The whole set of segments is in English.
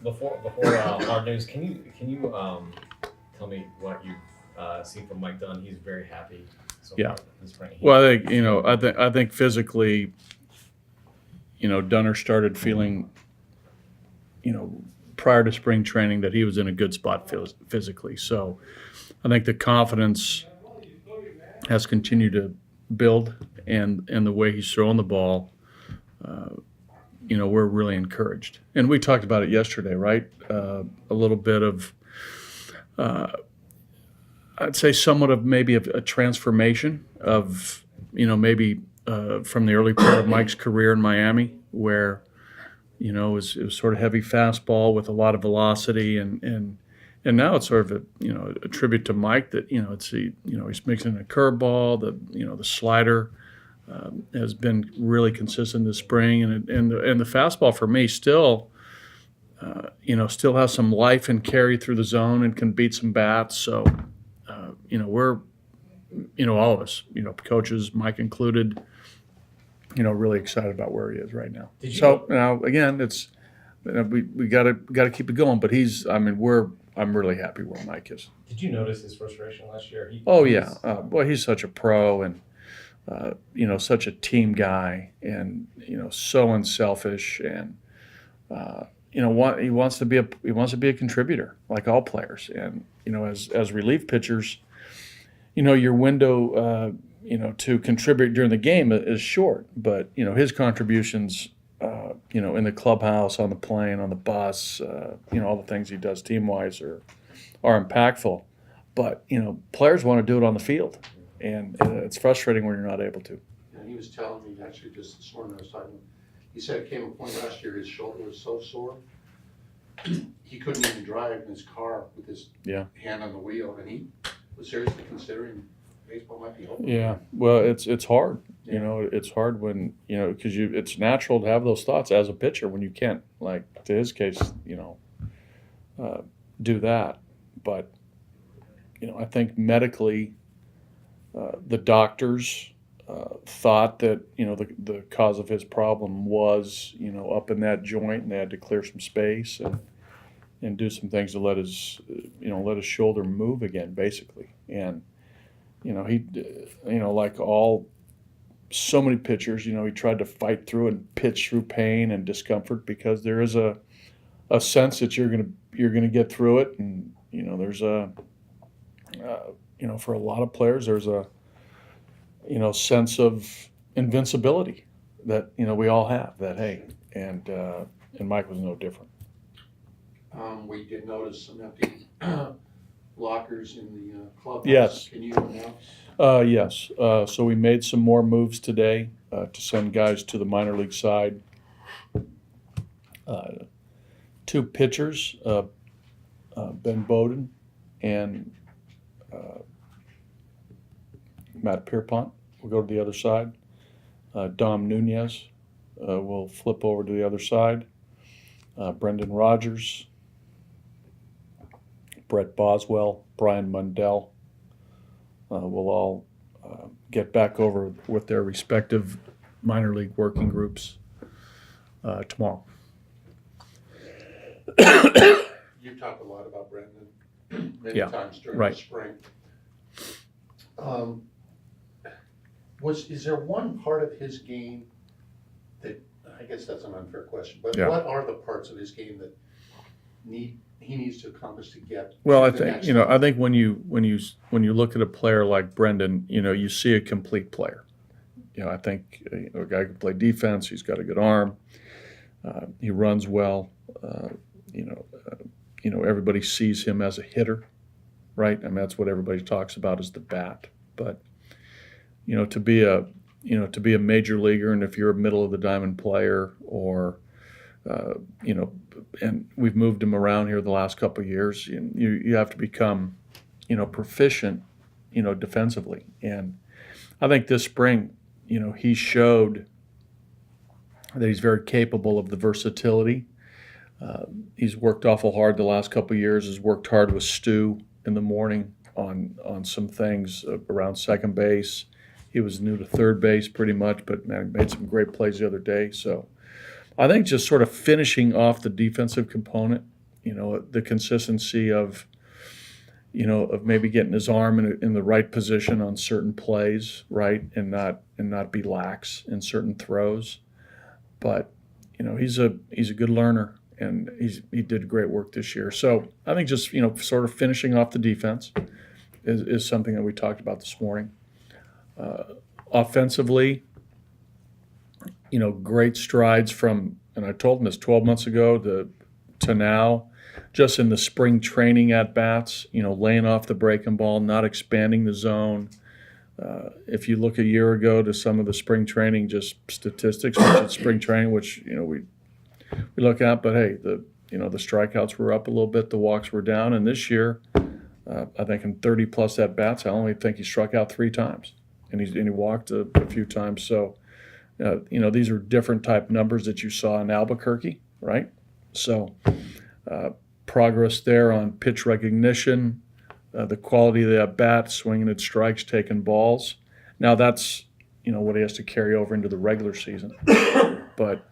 before hard news, can you tell me what you've seen from Mike Dunn? He's very happy so Yeah. far this spring. Well, I think I think physically, Dunner started feeling, prior to spring training that he was in a good spot physically. So I think the confidence has continued to build, and the way he's throwing the ball, we're really encouraged. And we talked about it yesterday, right? A little bit of, I'd say, somewhat of maybe a transformation of, maybe from the early part of Mike's career in Miami, where it was sort of heavy fastball with a lot of velocity, and now it's sort of a tribute to Mike that he's mixing a curveball, the slider has been really consistent this spring, and the fastball for me still has some life and carry through the zone and can beat some bats. So we're all of us, coaches, Mike included, really excited about where he is right now. So now again, it's we gotta keep it going. But I'm really happy where Mike is. Did you notice his frustration last year? Boy, he's such a pro, and such a team guy, and so unselfish, and he wants to be a contributor like all players, and as relief pitchers, your window to contribute during the game is short, but his contributions in the clubhouse, on the plane, on the bus, all the things he does team wise are impactful. But players want to do it on the field, and it's frustrating when you're not able to. And he was telling me actually just this morning, I was talking. He said it came a point last year his shoulder was so sore he couldn't even drive in his car with his hand on the wheel, and he was seriously considering baseball might be over. Yeah, well, it's hard. Yeah. It's hard when because it's natural to have those thoughts as a pitcher when you can't, like to his case, do that. But I think medically, the doctors thought that the cause of his problem was up in that joint, and they had to clear some space and do some things to let his shoulder move again, basically. And he like so many pitchers, he tried to fight through and pitch through pain and discomfort, because there is a sense that you're gonna get through it, and there's for a lot of players there's a sense of invincibility that we all have, that hey, and Mike was no different. We did notice some empty lockers in the clubhouse. Yes. Can you announce? Yes. So we made some more moves today to send guys to the minor league side. Two pitchers, Ben Bowden and Matt Pierpont, will go to the other side. Dom Nunez will flip over to the other side. Brendan Rodgers, Brett Boswell, Brian Mundell will all get back over with their respective minor league working groups tomorrow. You talked a lot about Brendan many Yeah, times during right. the spring. Is there one part of his game that, I guess that's an unfair question, but Yeah. what are the parts of his game that he needs to accomplish to get? Well, I to the think next I level? think when you look at a player like Brendan, you see a complete player. I think a guy can play defense. He's got a good arm. He runs well. Everybody sees him as a hitter, right? I mean, that's what everybody talks about, is the bat. But to be a major leaguer, and if you're a middle of the diamond player, or and we've moved him around here the last couple of years, you have to become proficient defensively. And I think this spring he showed that he's very capable of the versatility. He's worked awful hard the last couple of years. Has worked hard with Stu in the morning on some things around second base. He was new to third base pretty much, but man, made some great plays the other day. So I think just sort of finishing off the defensive component, the consistency of, of maybe getting his arm in the right position on certain plays, right, and not be lax in certain throws. But he's a good learner, and he did great work this year. So I think just sort of finishing off the defense is something that we talked about this morning. Offensively, great strides from, and I told him this 12 months ago to now, just in the spring training at bats, laying off the breaking ball, not expanding the zone. If you look a year ago to some of the spring training, just statistics, which is spring training, which we look at, but hey, the strikeouts were up a little bit, the walks were down, and this year, I think in 30 plus at bats, I only think he struck out 3 times, and he walked a few times. So, these are different type numbers that you saw in Albuquerque, right? So, progress there on pitch recognition, the quality of the at bat, swinging at strikes, taking balls. Now that's what he has to carry over into the regular season, but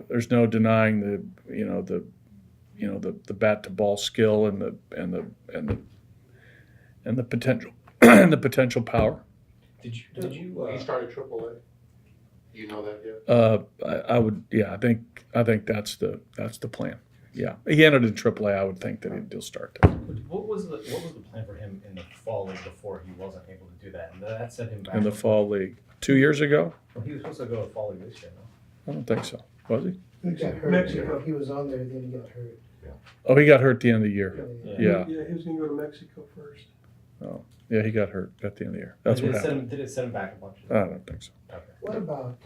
there's no denying the bat to ball skill and the potential and the potential power. Did you He started AAA. Do you know that yet? I would, yeah. I think that's the plan. Yeah, he entered in AAA. I would think that he'll start there. What was the plan for him in the fall league before he wasn't able to do that, and that set him back In the fall league 2 years ago, Well, he was supposed to go to fall league this year, no? I don't think so. Was he? He got hurt. Mexico. He was on there, then he got hurt. Oh, he got hurt at the end of the year. Yeah. Yeah, he was gonna go to Mexico first. Yeah, he got hurt at the end of the year. That's what happened. Did it set him back a bunch? I don't think so. Okay. What about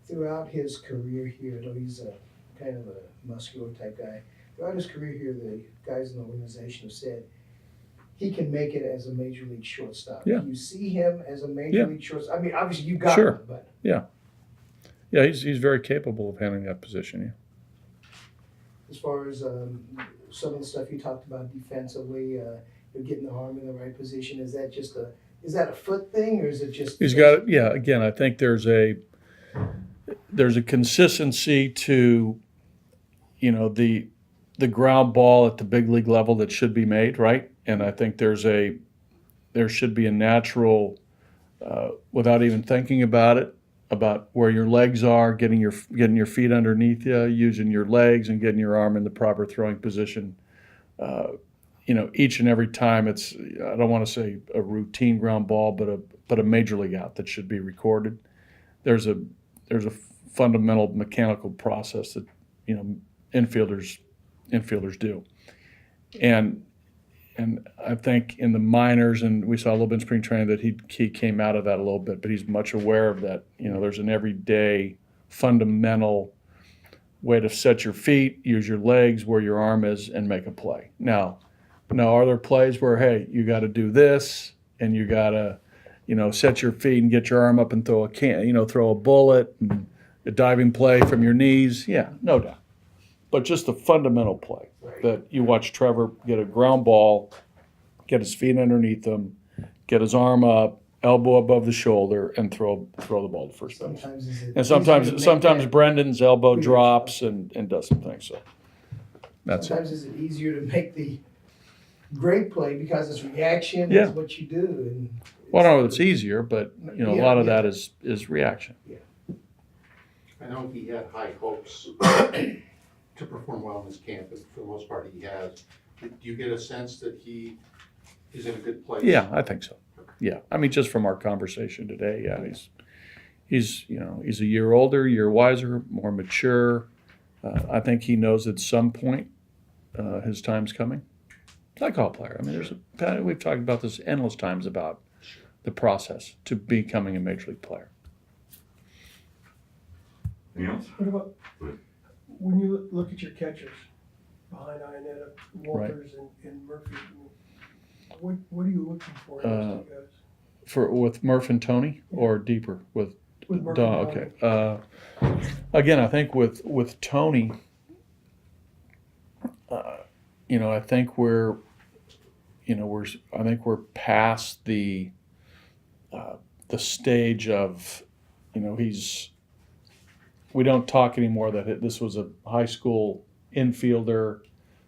throughout his career here, though he's a kind of a muscular type guy, throughout his career here, the guys in the organization have said he can make it as a major league shortstop. Yeah. Do you see him as a major Yeah. league shortstop? I mean, obviously you got Sure. him, but Yeah, he's very capable of handling that position. as far as some of the stuff you talked about defensively, getting the arm in the right position, is that a foot thing, or is it just? He's got it. Yeah. Again, I think there's a consistency to, the ground ball at the big league level that should be made, right? And I think there should be a natural, without even thinking about it, about where your legs are, getting your feet underneath you, using your legs, and getting your arm in the proper throwing position. Each and every time I don't want to say a routine ground ball, but a major league out that should be recorded. There's a fundamental mechanical process that infielders do, and I think in the minors, and we saw a little bit in spring training, that he came out of that a little bit, but he's much aware of that. There's an everyday fundamental way to set your feet, use your legs where your arm is, and make a play. Now, are there plays where, hey, you got to do this, and you got to, set your feet and get your arm up and throw a bullet, and a diving play from your knees? Yeah, no doubt. But just the fundamental play that you watch Trevor get a ground ball, get his feet underneath him, get his arm up, elbow above the shoulder, and throw the ball to first base. And sometimes Brendan's elbow drops and does some things. So that's sometimes is it easier to make the great play because it's reaction, Yeah. is what you do. And well, I don't know if it's easier, but a lot of that is reaction. I know he had high hopes to perform well in this camp, and for the most part he has. Do you get a sense that he is in a good place? Yeah, I think so. Yeah, I mean, just from our conversation today, yeah, he's a year older, year wiser, more mature. I think he knows at some point his time's coming. Like all player, I mean, we've talked about this endless times about the process to becoming a major league player. Anything else? What about, when you look at your catchers, behind Ionetta, Walters and Murphy, what are you looking for in those two guys? With Murph and Tony, or deeper with With Murphy Don? and Okay. Again, I think with Tony, I think we're past the stage of, we don't talk anymore that this was a high school infielder,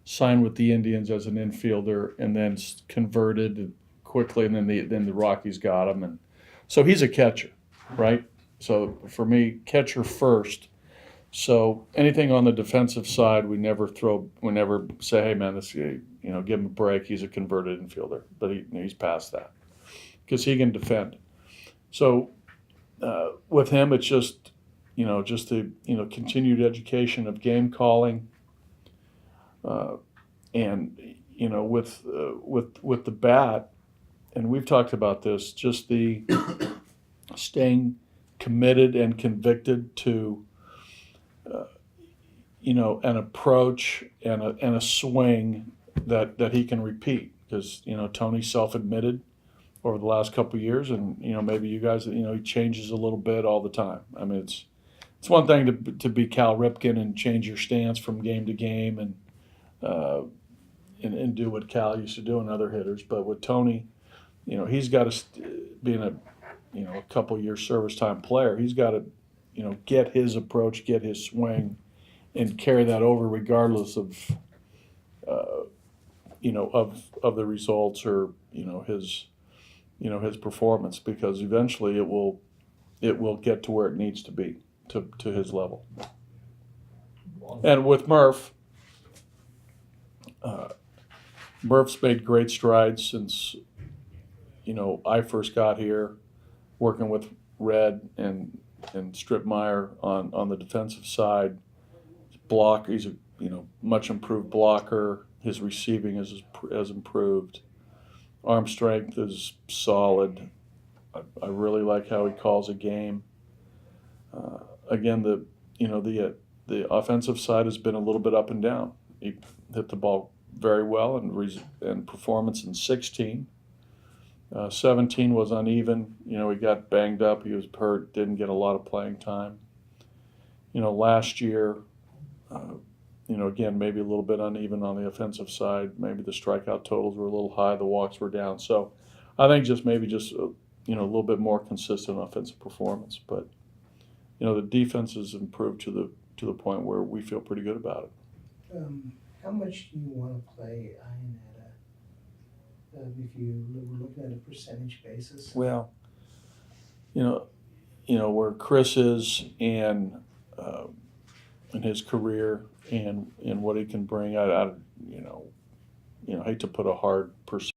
signed with the Indians as an infielder, and then converted quickly, and then the Rockies got him, and so he's a catcher, right? So for me, catcher first. So anything on the defensive side, we never say, hey man, this give him a break. He's a converted infielder, but he's past that because he can defend. So with him, it's just the continued education of game calling, and with the bat, and we've talked about this, just the staying committed and convicted to an approach and a swing that he can repeat, because Tony self-admitted over the last couple of years, and maybe you guys, he changes a little bit all the time. I mean, it's one thing to be Cal Ripken and change your stance from game to game and do what Cal used to do and other hitters, but with Tony, he's got to, being a couple year service time player, he's got to get his approach, get his swing, and carry that over regardless of of the results or his performance, because eventually it will get to where it needs to be to his level. And with Murph, Murph's made great strides since I first got here, working with Red and Stripmeyer on the defensive side. He's a much improved blocker. His receiving has improved. Arm strength is solid. I really like how he calls a game. Again, the offensive side has been a little bit up and down. He hit the ball very well, and performance in 16. 17 was uneven. He got banged up. He was hurt. Didn't get a lot of playing time. Last year, again, maybe a little bit uneven on the offensive side. Maybe the strikeout totals were a little high. The walks were down. So I think just a little bit more consistent offensive performance. But the defense has improved to the point where we feel pretty good about it. How much do you want to play Iannetta if you were looking at a percentage basis? Well, where Chris is and in his career and what he can bring, I hate to put a hard percentage